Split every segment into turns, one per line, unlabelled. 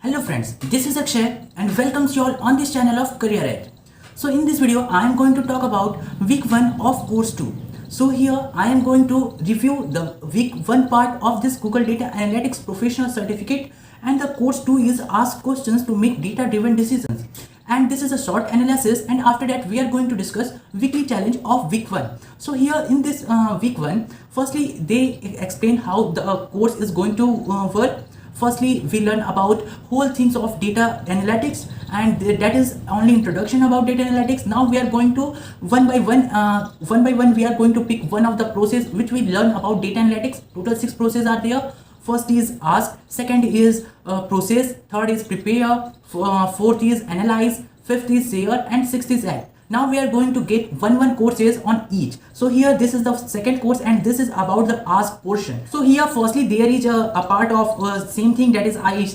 Hello friends, this is Akshay and welcomes you all on this channel of Career Edge. So in this video I am going to talk about week 1 of course 2. So here I am going to review the week 1 part of this Google Data Analytics Professional Certificate, and the course 2 is ask questions to make data driven decisions. And this is a short analysis, and after that we are going to discuss weekly challenge of week 1. So here in this week 1, firstly they explain how the course is going to work. Firstly, we learn about whole things of data analytics, and that is only introduction about data analytics. Now we are going to one by one we are going to pick one of the process which we learn about data analytics. Total 6 processes are there. First is ask, second is process, third is prepare, fourth is analyze, fifth is share, and sixth is act. Now we are going to get one courses on each. So here this is the second course, and this is about the ask portion. So here firstly there is a part of same thing, that is I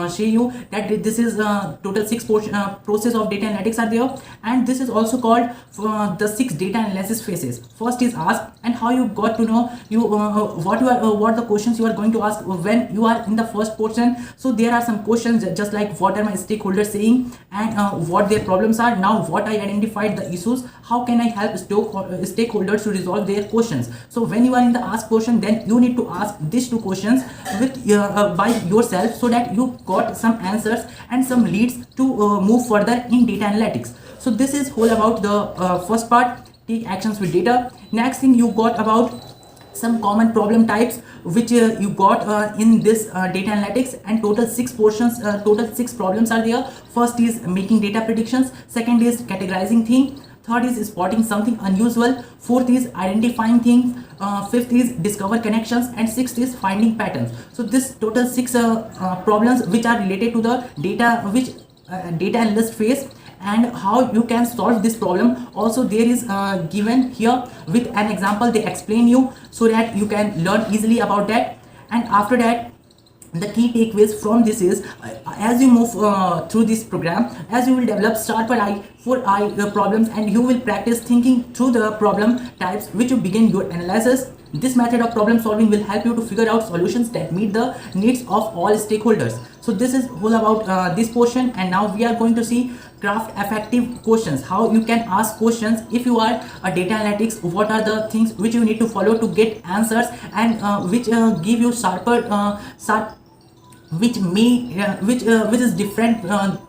show you that this is total 6 process of data analytics are there, and this is also called the 6 data analysis phases. First is ask, and how you got to know you what the questions you are going to ask when you are in the first portion. So there are some questions just like what are my stakeholders saying, and what their problems are. Now what I identified the issues, how can I help stakeholders to resolve their questions. So when you are in the ask portion, then you need to ask these 2 questions with by yourself, so that you got some answers and some leads to move further in data analytics. So this is whole about the first part, take actions with data. Next thing you got about some common problem types which you got in this data analytics, and total 6 portions, total 6 problems are there. First is making data predictions, second is categorizing things, third is spotting something unusual, fourth is identifying things, fifth is discover connections, and sixth is finding patterns. So this total 6 problems which are related to the data which data analyst face, and how you can solve this problem also there is given here with an example. They explain you so that you can learn easily about that. And after that, the key takeaways from this is as you move through this program, as you will develop sharper eye for problems, and you will practice thinking through the problem types which you begin your analysis. This method of problem solving will help you to figure out solutions that meet the needs of all stakeholders. So this is all about this portion, and now we are going to see craft effective questions, how you can ask questions if you are a data analytics. What are the things which you need to follow to get answers, and which give you which is different,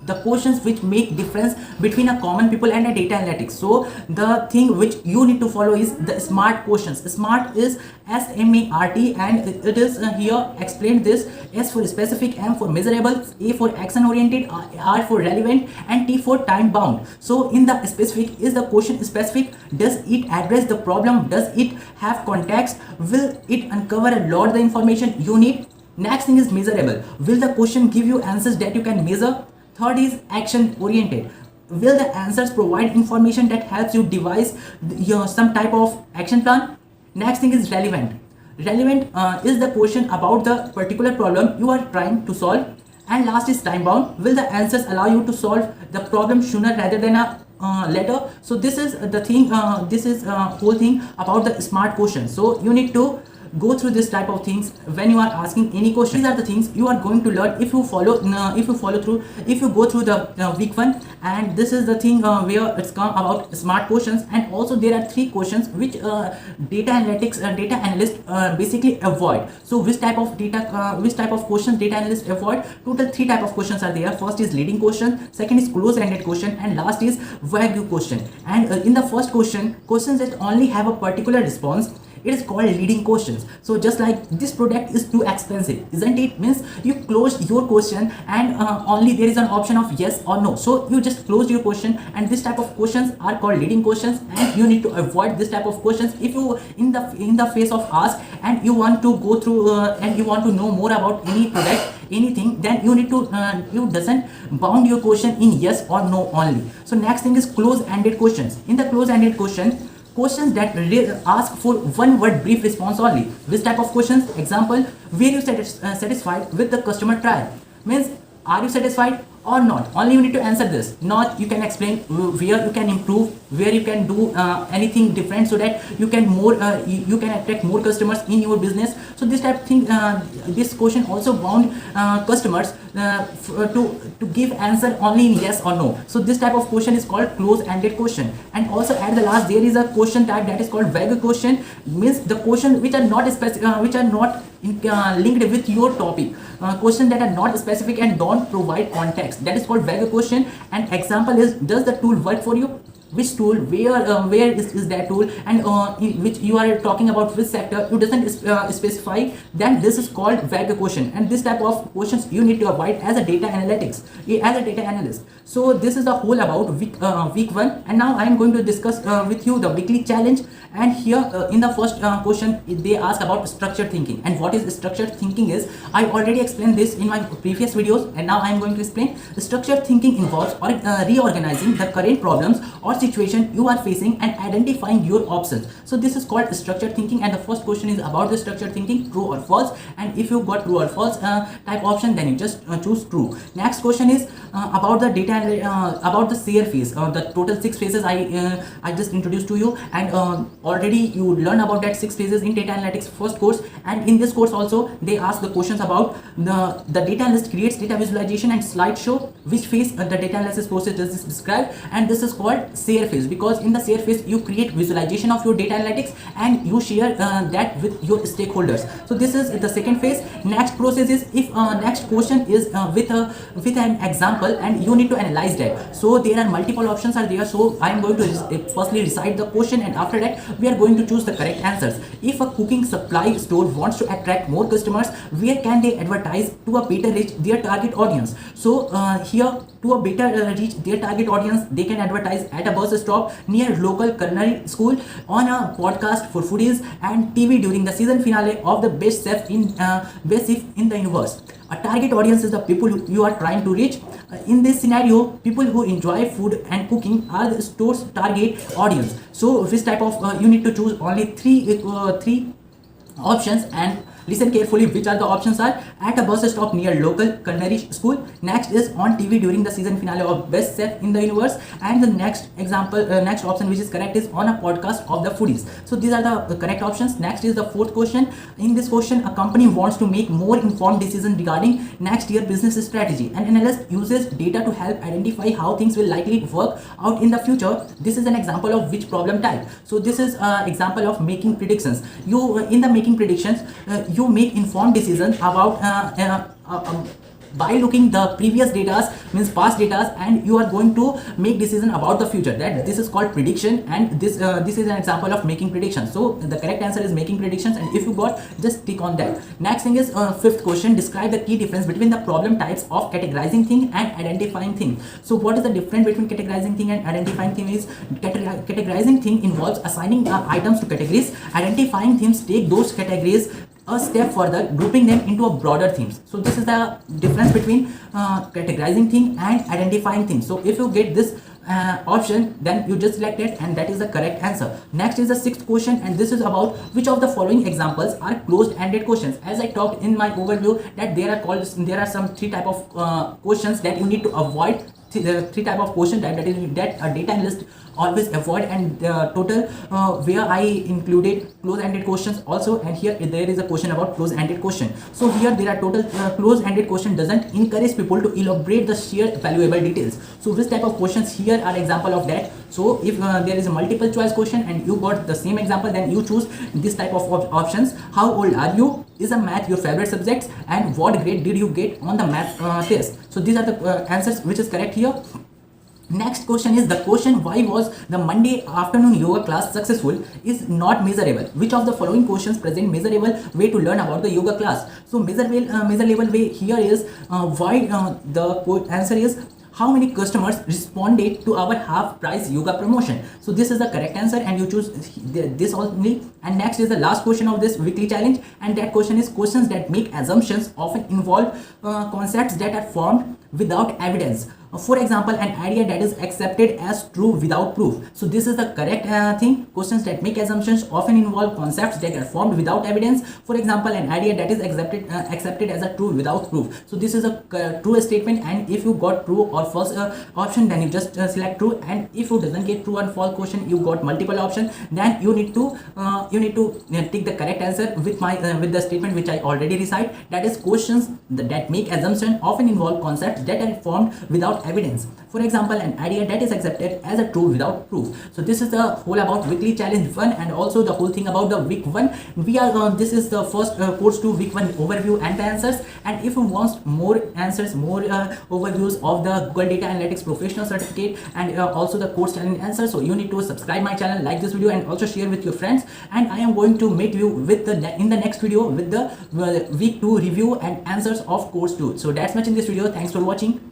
the questions which make difference between a common people and a data analytics. So the thing which you need to follow is the SMART questions. SMART is SMART, and it is here explained this: S for specific, M for measurable, A for action oriented, R for relevant, and T for time bound. So in the specific, is the question specific? Does it address the problem? Does it have context? Will it uncover a lot of the information you need? Next thing is measurable. Will the question give you answers that you can measure? Third is action oriented. Will the answers provide information that helps you devise some type of action plan? Next thing is relevant. Relevant is the question about the particular problem you are trying to solve. And last is time bound. Will the answers allow you to solve the problem sooner rather than later? So this is the thing, this is whole thing about the SMART question. So you need to go through this type of things when you are asking any question. These are the things you are going to learn if you follow through, if you go through the week 1. And this is the thing where it's come about smart questions. And also there are 3 questions which data analyst basically avoid. So which type of questions data analyst avoid? Total 3 type of questions are there. First is leading question, second is close-ended question, and last is vague question. And in the first question, questions that only have a particular response, it is called leading questions. So just like this product is too expensive, isn't it? Means you closed your question, and only there is an option of yes or no. So you just closed your question, and this type of questions are called leading questions, and you need to avoid this type of questions. If you in the face of ask and you want to go through and you want to know more about any product, anything, then you need to you doesn't bound your question in yes or no only. So next thing is close-ended questions. In the close-ended question, questions that ask for one word brief response only. Which type of questions? Example, were you satisfied with the customer trial? Means are you satisfied or not. Only you need to answer this. Not you can explain where you can improve, where you can do anything different so that you can you can attract more customers in your business. So this type of thing, this question also bound customers to give answer only in yes or no. So this type of question is called close-ended question. And also at the last there is a question type that is called vague question, means the question which are not specific, which are not linked with your topic, question that are not specific and don't provide context, that is called vague question. And example is, does the tool work for you, which tool, where is that tool, and which you are talking about which sector, you doesn't specify, then this is called vague question. And this type of questions you need to avoid as a data analytics, as a data analyst. So this is the whole about week 1. And now I am going to discuss with you the weekly challenge. And here in the first question they ask about structured thinking. And what is structured thinking is, I already explained this in my previous videos, and now I am going to explain. Structured thinking involves reorganizing the current problems or situation you are facing and identifying your options. So this is called structured thinking. And the first question is about the structured thinking, true or false. And if you got true or false type option, then you just choose true. Next question is about the data, about the SARE phase, the total 6 phases I just introduced to you. And already you learn about that 6 phases in data analytics first course. And in this course also they ask the questions about the data analyst creates data visualization and slideshow, which phase the data analysis process does this describe. And this is called SARE phase, because in the SARE phase you create visualization of your data analytics and you share that with your stakeholders. So this is the second phase. Next process is, if next question is with an example and you need to analyze that. So there are multiple options are there. So I am going to firstly recite the question, and after that we are going to choose the correct answers. If a cooking supply store wants to attract more customers, where can they advertise to a better reach their target audience? So here, to a better reach their target audience, they can advertise at a bus stop, near local culinary school, on a podcast for foodies, and TV during the season finale of the best chef in the universe. A target audience is the people you are trying to reach. In this scenario, people who enjoy food and cooking are the store's target audience. So this type of you need to choose only three options, and listen carefully which are the options are: at a bus stop near local culinary school, next is on TV during the season finale of best chef in the universe, and the next example, next option which is correct is on a podcast of the foodies. So these are the correct options. Next is the fourth question. In this question, a company wants to make more informed decisions regarding next year business strategy. An analyst uses data to help identify how things will likely work out in the future. This is an example of which problem type. So this is example of making predictions. You in the making predictions, you make informed decisions about by looking the previous data, means past data, and you are going to make decision about the future. That this is called prediction, and this is an example of making predictions. So the correct answer is making predictions, and if you got, just tick on that. Next thing is fifth question. Describe the key difference between the problem types of categorizing thing and identifying thing. So what is the difference between categorizing thing and identifying thing is, categorizing thing involves assigning items to categories. Identifying themes take those categories a step further, grouping them into a broader themes. So this is the difference between categorizing thing and identifying things. So if you get this option, then you just select it, and that is the correct answer. Next is the sixth question, and this is about which of the following examples are closed-ended questions. As I talked in my overview that there are some three type of questions that you need to avoid. Three type of question type that a data analyst always avoid, and total where I included close-ended questions also, and here there is a question about close-ended question. So here there are total close-ended question doesn't encourage people to elaborate the shared valuable details. So this type of questions here are example of that. So if there is a multiple choice question and you got the same example, then you choose this type of options. How old are you? Is a math your favorite subjects? And what grade did you get on the math test? So these are the answers which is correct here. Next question is the question, why was the Monday afternoon yoga class successful, is not measurable. Which of the following questions present measurable way to learn about the yoga class? So measurable way here is the answer is how many customers responded to our half price yoga promotion. So this is the correct answer, and you choose this only. And next is the last question of this weekly challenge, and that question is questions that make assumptions often involve concepts that are formed without evidence. For example, an idea that is accepted as true without proof. So this is the correct thing. Questions that make assumptions often involve concepts that are formed without evidence. For example, an idea that is accepted as a true without proof. So this is a true statement, and if you got true or false option, then you just select true, and if you doesn't get true and false question, you got multiple option, then you need to take the correct answer with my with the statement which I already recite. That is, questions that make assumption often involve concepts that are formed without evidence. For example, an idea that is accepted as a true without proof. So this is the whole about weekly challenge 1, and also the whole thing about the week 1. We are this is the first course 2 week 1 overview and the answers. And if you want more answers, more overviews of the Google Data Analytics Professional Certificate, and also the course challenge answers, so you need to subscribe my channel, like this video, and also share with your friends. And I am going to meet you with the in the next video with the week 2 review and answers of course 2. So that's much in this video. Thanks for watching.